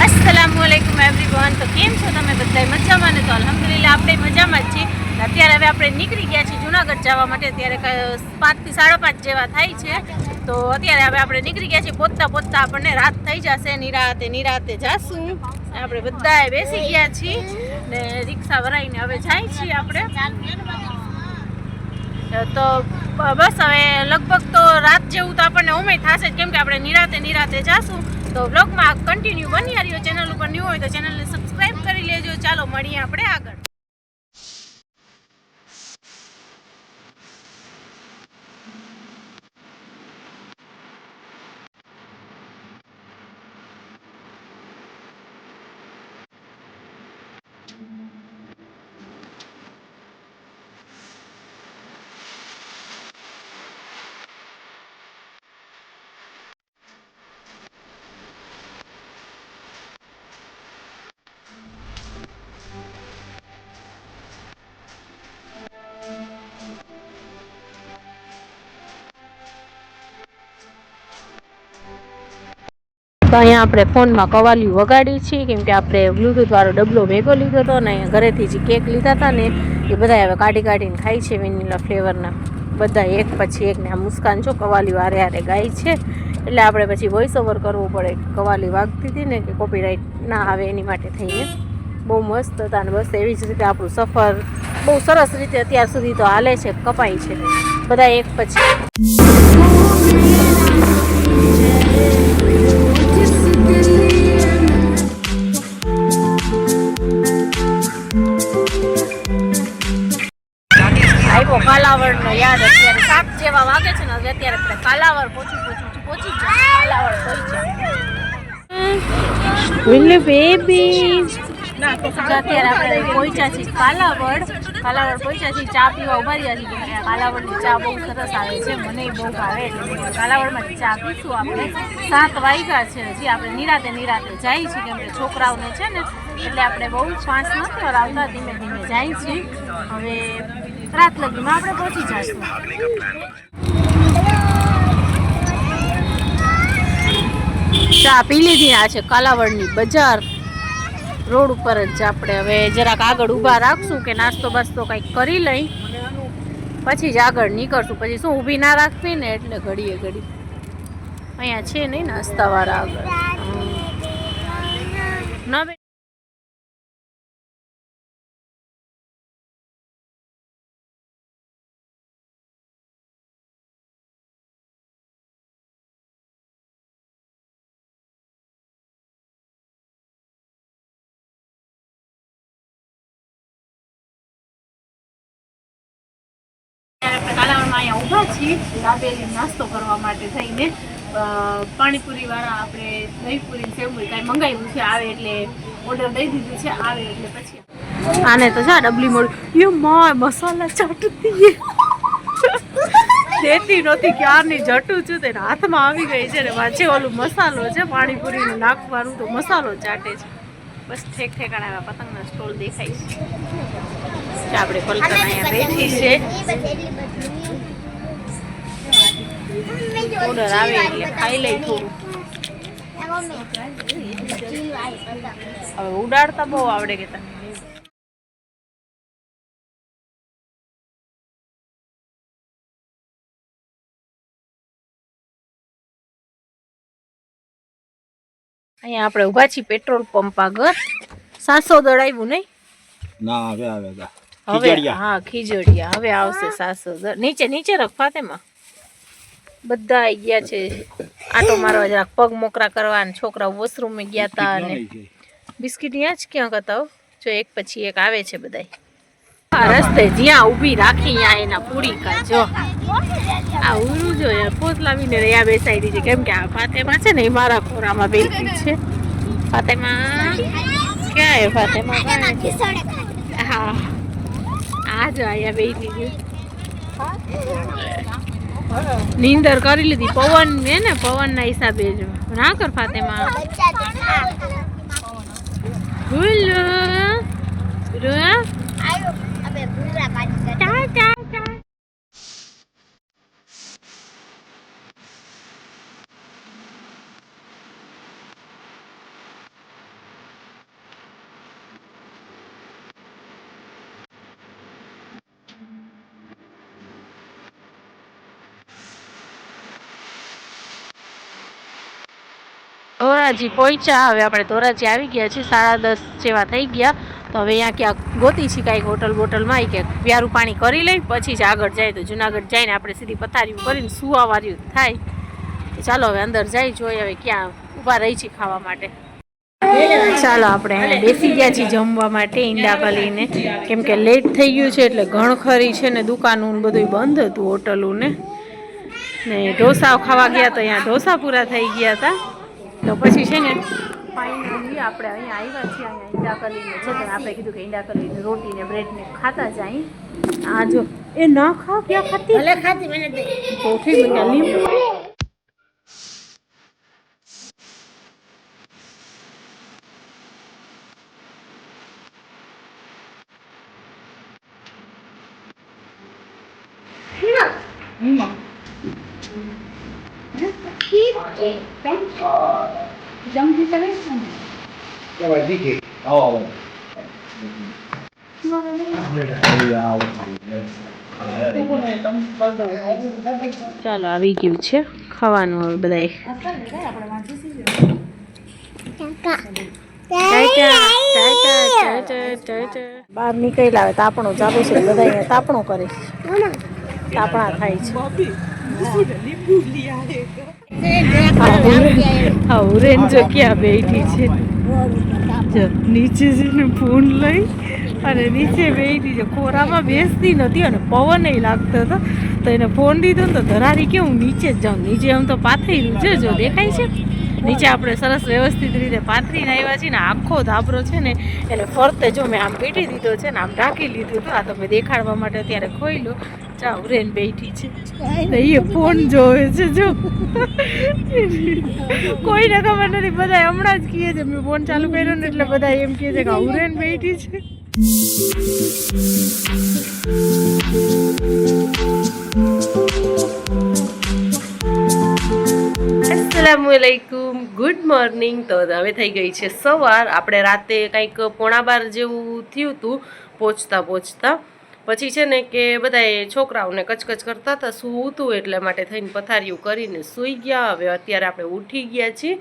अस्सलामुअलैकुम एवरीवन। तो केम छो तमे बधाय मजामां ने? तो अल्हम्दुलिल्लाह आपणे मजामां જ છીએ। અત્યારે હવે આપણે નીકળી ગયા છીએ જૂનાગઢ જવા માટે। અત્યારે 5 થી 5:30 જેવા થાય છે। તો અત્યારે હવે આપણે નીકળી ગયા છીએ। પોતા પોતા આપણને રાત થઈ જશે। નિરાતે જાશું। આપણે બધાએ બેસી ગયા છીએ ને રિક્ષા ભરાઈને હવે જાય છીએ આપણે। તો બસ હવે લગભગ તો રાત જેવું તો આપણને ઉમેદ થશે કેમ કે આપણે નિરાતે જાશું। તો વ્લોગમાં કન્ટિન્યુ બની રહ્યો। ચેનલ ઉપર ન્યૂ હોય તો ચેનલને સબસ્ક્રાઇબ કરી લેજો। ચાલો મળીએ આપણે આગળ। તો અહીંયા આપણે ફોનમાં કવાલીઓ વગાડી છીએ કેમ કે આપણે બ્લૂટૂથ વાળો ડબલો ભેગો લીધો હતો ને ઘરેથી જે કેક લીધા હતા ને એ બધા હવે કાઢીને ખાય છે વેનીલા ફ્લેવરના બધા એક પછી એક ને આ મુસ્કાન જો કવાલીઓ હારે ગાય છે એટલે આપણે પછી વોઇસ ઓવર કરવું પડે કવાલી વાગતી હતી ને કે કોપીરાઇટ ના આવે એની માટે થઈને બહુ મસ્ત હતા અને બસ એવી જ રીતે આપણું સફર બહુ સરસ રીતે અત્યાર સુધી તો હાલે છે કપાય છે બધા એક પછી કાલાવડ યાદ અત્યારે 7 જેવા વાગે છે ને હવે અત્યારે આપણે કાલાવડ પહોંચી જાય કાલાવડ પહોંચ્યા બેબી અત્યારે આપણે પહોંચ્યા છીએ કાલાવડ પહોંચ્યા છીએ ચા પીવા ઉભા રહ્યા છીએ કાલાવડની ચા બહુ સરસ આવે છે મને બહુ ભાવે એટલે કાલાવડમાં ચા પીશું આપણે 7 વાગ્યા છે હજી આપણે નિરાતે જાય છીએ કેમ કે છોકરાઓને છે ને એટલે આપણે બહુ શ્વાસ નથી આવતા ધીમે જાય છીએ હવે રાત લગીમાં આપણે પહોંચી જઈશું ચા પી લીધી આ છે કાલાવડની બજાર રોડ ઉપર જ આપણે હવે જરાક આગળ ઊભા રાખશું કે નાસ્તો બાસ્તો કંઈક કરી લઈ પછી જ આગળ નીકળશું પછી શું ઊભી ના રાખવી ને એટલે ઘડીએ અહીંયા છે નહીં નાસ્તાવાળા આગળ ના કાલાવડમાં અહીંયા ઊભા છીએ દાબેલી નાસ્તો કરવા માટે થઈને પાણીપુરી વાળા આપણે દહીંપુરી સેવપુરી કાંઈ મંગાવ્યું છે આવે એટલે ઓર્ડર દઈ દીધું છે આવે એટલે પછી આને તો જા ડબલી મળ્યું મસાલા ચાટતી દેતી નહોતી ક્યારની જટું છું તેને હાથમાં આવી ગઈ છે ને પાછે ઓલું મસાલો છે પાણીપુરીનું નાખવાનું તો મસાલો ચાટે છે બસ ઠેકાણા એવા પતંગના સ્ટોલ દેખાય છે આપણે પલકન અહીંયા બેઠી છે ઓર્ડર આવે એટલે ખાઈ લઈ થોડું હવે ઉડાડતા બહુ આવડે કે તને અહીંયા આપણે ઊભા છીએ પેટ્રોલ પંપ આગળ 700 દળાવ્યું નહીં ના હવે હા ખીજડીયા હવે આવશે 700 નીચે રખવા તેમાં બધા આવી ગયા છે આટો મારવા જરાક પગ મોકરા કરવા અને છોકરા વોશરૂમે ગયા હતા અને બિસ્કિટ ત્યાં જ ક્યાં કરતા જો એક પછી એક આવે છે બધા રસ્તે જ્યાં ઊભી રાખી ત્યાં એના પૂરી કા જો આ ઉરું જો પોત લાવીને રહ્યા બેસાઈ દીધી કેમ કે આ ફાતેમા છે ને એ મારા ખોરામાં બેઠી છે ફાતેમા ક્યાં હે ફાતેમા હા આ જો અહીંયા બેઠી છે નીંદર કરી લીધી પવન ને પવનના હિસાબે જ ના કર ફાતેમા ધોરાજી પહોંચ્યા. હવે આપણે ધોરાજી આવી ગયા છીએ, 10:30 જેવા થઈ ગયા. તો હવે અહીંયા ક્યાંક ગોતી છીએ કાંઈક હોટલ બોટલમાં કે પ્યારું પાણી કરી લઈ પછી જ આગળ જાય. તો જુનાગઢ જઈને આપણે સીધી પથારીઓ કરીને સુવાવાર્યું થાય. તો ચાલો હવે અંદર જઈ જોઈએ હવે ક્યાં ઊભા રહી છીએ ખાવા માટે. ચાલો આપણે અહીંયા બેસી ગયા છીએ જમવા માટે ઈંડા કલીને, કેમ કે લેટ થઈ ગયું છે એટલે ઘણખરી છે ને દુકાનું બધું બંધ હતું હોટલું ને ઢોસા ખાવા ગયા તો અહીંયા ઢોસા પૂરા થઈ ગયા હતા. તો પછી છે ને ફાઇનલી આપણે અહીંયા આવ્યા છીએ. અહીંયા ઈંડા કલીને છે તો આપણે કીધું કે ઈંડા કલીને રોટી ને બ્રેડ ને ખાતા જાય. આ જો એ ના ખાવ ક્યાં ખાતી ભલે ખાતી મને તો ઠીક મને લીંબુ ચાલો આવી ગયું છે ખાવાનું હવે બધાય. બહાર નીકળેલા આવે તાપણું ચાલુ છે, બધા તાપણું કરે તાપણા થાય છે. ઉરેન જો ક્યાં બેઠી છે, નીચે જઈને ફોન લઈ અને નીચે બેઠી છે. ખોરામાં બેસતી નથી અને પવન લાગતો હતો તો એને ફોન દીધો ને તો ધરારી કે હું નીચે જ જાઉં. નીચે આમ તો પાથરી છે, જો દેખાય છે નીચે આપણે સરસ વ્યવસ્થિત રીતે પાથરીને આવ્યા છીએ ને આખો ધાબરો છે ને એટલે ફરતે જો મેં આમ પીટી દીધો છે ને આમ ઢાંકી લીધું હતું. આ તો મેં દેખાડવા માટે અત્યારે ખોઈલું. ચા ઉરેન બેઠી છે એ ફોન જોવે છે, જો કોઈને ખબર નથી, બધા હમણાં જ કહે છે મેં ફોન ચાલુ કર્યો ને એટલે બધા એમ કહે છે કે ઉરેન બેઠી છે. અસલામુઅલૈકુમ, ગુડ મોર્નિંગ. તો હવે થઈ ગઈ છે સવાર. આપણે રાતે કંઈક 11:15 જેવું થયું હતું પહોંચતા. પછી છે ને કે બધાએ છોકરાઓને કચકચ કરતા હતા સૂવું હતું એટલે માટે થઈને પથારીઓ કરીને સૂઈ ગયા. હવે અત્યારે આપણે ઉઠી ગયા છીએ,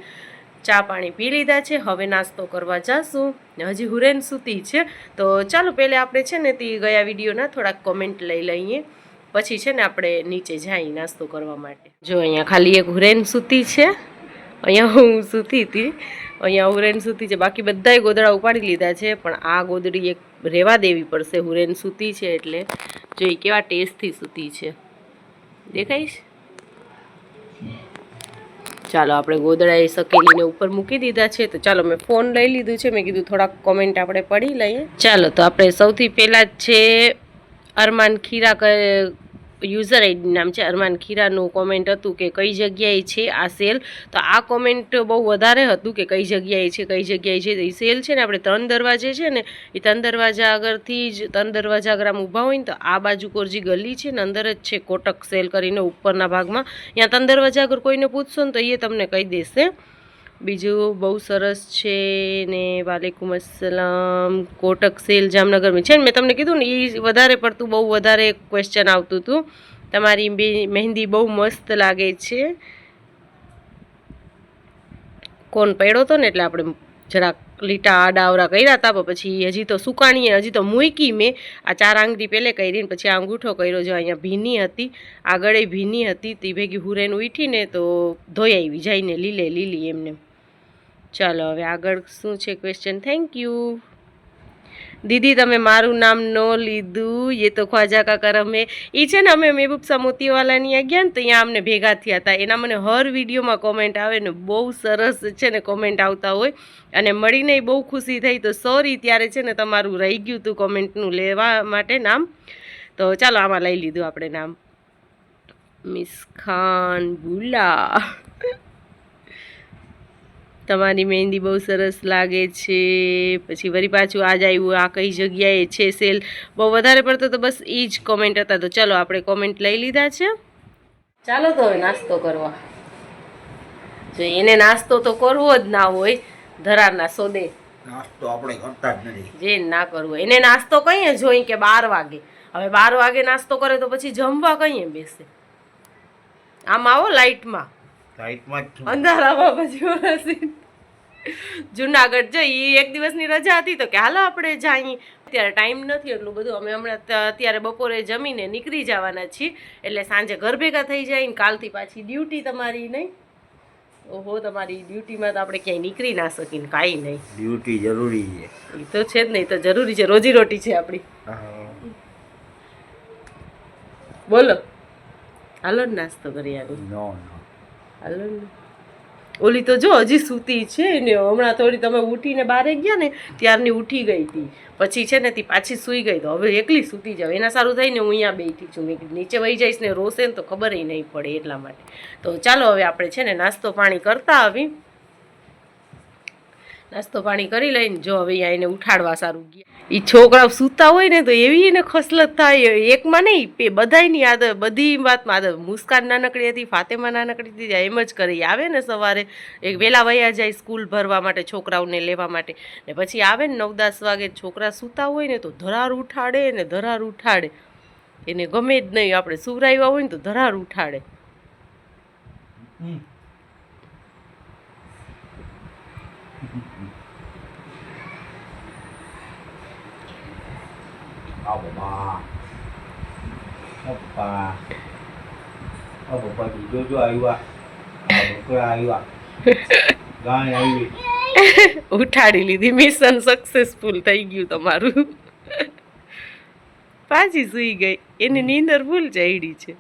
ચા પાણી પી લીધા છે, હવે નાસ્તો કરવા જાશું. હજી હુરેન સૂતી છે તો ચાલો પહેલે આપણે છે ને તે ગયા વિડીયોના થોડાક કોમેન્ટ લઈ લઈએ, પછી છે ને આપણે નીચે જઈ નાસ્તો કરવા માટે. જો અહીંયા ખાલી એક હુરેન સૂતી છે, અહીંયા હું સૂતી હતી, અહીંયા હુરેન સૂતી છે. બાકી બધાય ગોદડા ઉપાડી લીધા છે પણ આ ગોદડી એક રહેવા દેવી પડશે. હુરેન સૂતી છે એટલે જોઈ કેવા ટેસ્ટથી સૂતી છે, દેખાઈશ. ચાલો આપણે ગોદડાએ સકેલીને ઉપર મૂકી દીધા છે. તો ચાલો મેં ફોન લઈ લીધું છે, મેં કીધું થોડાક કોમેન્ટ આપણે પડી લઈએ. ચાલો તો આપણે સૌથી પહેલાં જ છે અરમાન ખીરા યુઝર આઈડી નામ છે અરમાન ખીરાનું કોમેન્ટ હતું કે કઈ જગ્યાએ છે આ સેલ. તો આ કોમેન્ટ બહુ વધારે હતું કે કઈ જગ્યાએ છે. એ સેલ છે ને આપણે 3 દરવાજે છે ને એ 3 દરવાજા આગળથી જ 3 દરવાજા આગળ આમ ઊભા હોય ને તો આ બાજુ કોરજી ગલી છે ને અંદર જ છે કોટક સેલ કરીને ઉપરના ભાગમાં. ત્યાં 3 દરવાજા આગળ કોઈને પૂછશો ને તો એ તમને કહી દેશે. બીજું બહુ સરસ છે ને વાલેકુમ અસલામ. કોટક સેલ જામનગરમાં છે ને, મેં તમને કીધું ને એ વધારે પડતું બહુ વધારે ક્વેશ્ચન આવતું હતું. તમારી મહેંદી બહુ મસ્ત લાગે છે. કોણ પડ્યો હતો ને એટલે આપણે જરાક લીટા આડાવરા કર્યા હતા પણ પછી હજી તો સુકાણીએ, હજી તો મૂકી મેં. આ 4 આંગળી પહેલે કરી ને પછી આ અંગૂઠો કર્યો. જો અહીંયા ભીની હતી, આગળ ભીની હતી, તે ભેગી હુરેન ઉઠીને તો ધોઈ આવી જઈને લીલી એમને. ચાલો હવે આગળ શું છે ક્વેશ્ચન. થેન્ક યુ દીદી, તમે મારું નામ ન લીધું. એ તો ખ્વાજા કાકા રમે એ છે ને, અમે મહેબૂબસા મોતીવાલાની ગયા ને તો અહીંયા અમને ભેગા થયા હતા. એના મને હર વિડીયોમાં કોમેન્ટ આવે ને, બહુ સરસ છે ને કોમેન્ટ આવતા હોય અને મળીને બહુ ખુશી થઈ. તો સોરી ત્યારે છે ને તમારું રહી ગયું હતું કોમેન્ટનું લેવા માટે નામ. તો ચાલો આમાં લઈ લીધું આપણે નામ. મિસ ખાન બુલા, તમારી મહેંદી બહુ સરસ લાગે છે. પછી વળી પાછું આજ આવ્યું આ કઈ જગ્યાએ છે સેલ. બહુ વધારે પડતો તો બસ એ જ કોમેન્ટ હતા. તો ચાલો આપણે કોમેન્ટ લઈ લીધા છે. ચાલો તો હવે નાસ્તો કરવા. જો એને નાસ્તો તો કરવો જ ના હોય, ધરારના સોદે નાસ્તો આપણે કરતા જ નથી. જે ના કરવો એને નાસ્તો કહીએ જોઈ કે 12 વાગે. હવે 12 વાગે નાસ્તો કરે તો પછી જમવા કહીએ બેસે. આમ આવો લાઇટમાં અંધારામાં પછી ઓલા સીન જુનાગઢ જઈ એક દિવસની રજા હતી તો કે હાલો આપણે જઈએ. અત્યારે ટાઈમ નથી એટલું બધું. અમે હમણાં અત્યારે બપોરે જમીને નીકળી જવાના છીએ એટલે સાંજે ઘર ભેગા થઈ જાય ને કાલથી પાછી ડ્યુટી તમારી નહીં. ઓહો તમારી ડ્યુટીમાં તો આપણે ક્યાંય નીકળી ના શકીને કાંઈ નહીં. ડ્યુટી જરૂરી છે. એ તો છે જ નહીં, તો જરૂરી છે, રોજી રોટી છે આપણી. બોલો હાલો ને નાસ્તો કરી આવી. નો હાલો ને. ઓલી તો જો હજી સૂતી છે ને હમણાં થોડી તમે ઉઠીને બારે ગયા ને ત્યારની ઉઠી ગઈ હતી પછી છે ને તી પાછી સૂઈ ગઈ તો હવે એકલી સૂતી જાવ એના સારું થઈને હું અહીંયા બેઠી છું. મેં કીધું નીચે વહી જઈશ ને રોશે ને તો ખબર નહીં પડે એટલા માટે. તો ચાલો હવે આપણે છે ને નાસ્તો પાણી કરતા આવી. નાસ્તો પાણી કરી લઈને જો હવે અહીંયા એને ઉઠાડવા સારું ગયા. એ છોકરાઓ સૂતા હોય ને તો એવી એને ખસલત થાય એકમાં નહીં બધાયની આદત બધી વાતમાં આદત. મુસ્કાન નાનકડી હતી, ફાતેમા નાનકડી હતી, એમ જ કરી આવે ને સવારે એક વહેલા વયા જાય સ્કૂલ ભરવા માટે છોકરાઓને લેવા માટે ને પછી આવે ને 9-10 વાગે છોકરા સૂતા હોય ને તો ધરાર ઉઠાડે ને ધરાર ઉઠાડે. એને ગમે જ નહીં આપણે સુવરાવ્યા હોય ને તો ધરાર ઉઠાડે. પપ્પા કીધું જો આવ્યા આવ્યા ગાય આવી ઉઠાડી લીધી. મિશન સક્સેસફુલ થઈ ગયું તમારું. પાછી સૂઈ ગઈ. એની નીંદર ફૂલ ચડી છે.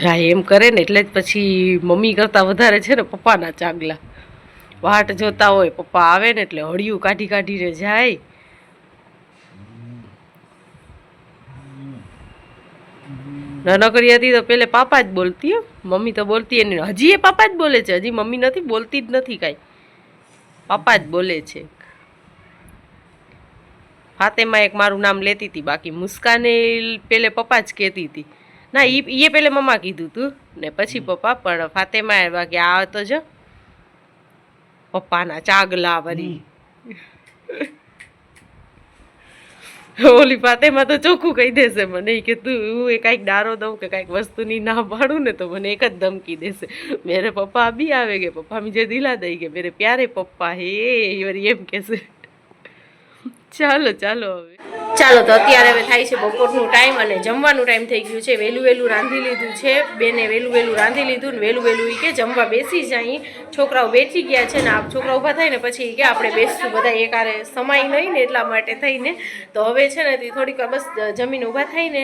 હા એમ કરે ને એટલે જ પછી મમ્મી કરતાં વધારે છે ને પપ્પાના ચાગલા. વાટ જોતા હોય પપ્પા આવે ને એટલે હળિયું કાઢી કાઢીને જાય. નાનકડી હતી તો પેલે પાપા જ બોલતી હો. મમ્મી તો બોલતી એની હજી એ પાપા જ બોલે છે. હજી મમ્મી નથી બોલતી જ નથી કાંઈ. પાપા જ બોલે છે. ફાતેમા એક મારું નામ લેતી હતી બાકી મુસ્કાને પેલે પપ્પા જ કહેતી હતી. ના એ પેલે મમ્મા કીધું તું ને પછી પપ્પા. પણ ફાતેમા બાકી આ તો જો પપ્પાના ચાગલા વરી. ઓલી ફાતેમા તો ચોખ્ખું કહી દેશે મને કે તું હું એ કાંઈક ડારો દઉં કે કાંઈક વસ્તુની ના પાડું ને તો મને એક જ ધમકી દેશે. મેરે પપ્પા બી આવે કે પપ્પા મુझे દિલા દઈ કે મેરે પ્યારે પપ્પા હે વરી એમ કહેશે. ચાલો ચાલો હવે ચાલો તો અત્યારે હવે થાય છે બપોરનું ટાઈમ અને જમવાનું ટાઈમ થઈ ગયું છે. વહેલું વહેલું રાંધી લીધું છે. બેને વહેલું વહેલું રાંધી લીધું ને વહેલું વહેલું કે જમવા બેસી જાય. છોકરાઓ બેઠી ગયા છે ને આ છોકરા ઊભા થાય ને પછી કે આપણે બેસશું બધા એકારે સમાય નહીં ને એટલા માટે થઈને. તો હવે છે ને તે થોડીક વાર બસ જમીન ઊભા થઈને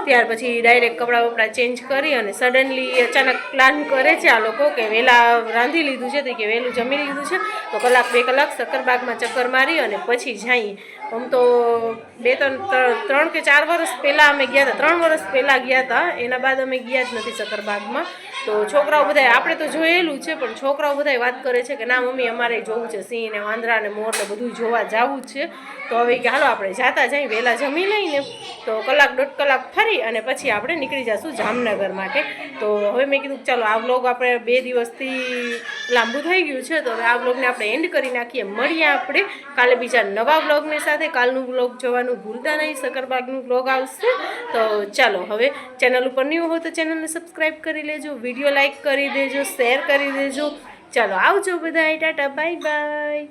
ત્યાર પછી ડાયરેક્ટ કપડાં વપડા ચેન્જ કરી અને સડનલી અચાનક પ્લાન કરે છે આ લોકો કે વહેલા રાંધી લીધું છે તો કે વહેલું જમી લીધું છે તો 1-2 કલાક સક્કરબાગમાં ચક્કર મારી અને પછી જઈએ. આમ તો 3 કે 4 વર્ષ પહેલાં અમે ગયા હતા. 3 વર્ષ પહેલાં ગયા હતા. એના બાદ અમે ગયા જ નથી સક્કરબાગમાં. તો છોકરાઓ બધા આપણે તો જોયેલું છે પણ છોકરાઓ બધા વાત કરે છે કે ના મમ્મી અમારે જોવું છે સિંહ ને વાંદરા ને મોર ને બધું જોવા જવું જ છે. તો હવે કે હાલો આપણે જાતા જઈએ વહેલા જમી લઈને તો 1-1.5 કલાક ફરી અને પછી આપણે નીકળી જઈશું જામનગર માટે. તો હવે મેં કીધું ચાલો આ વ્લોગ આપણે 2 દિવસથી લાંબુ થઈ ગયું છે તો હવે આ વ્લોગને આપણે એન્ડ કરી નાખીએ. મળીએ આપણે કાલે બીજા નવા વ્લોગની સાથે. કાલનું વ્લોગ જોવાનું ભૂલતા નહીં. સક્કરબાગનું વ્લોગ આવશે. તો ચાલો હવે ચેનલ ઉપર ન્યૂ હોય તો ચેનલને સબસ્ક્રાઈબ કરી લેજો, વિડીયો લાઈક કરી દેજો, શેર કરી દેજો. ચાલો આવજો બધા. Tata bye bye.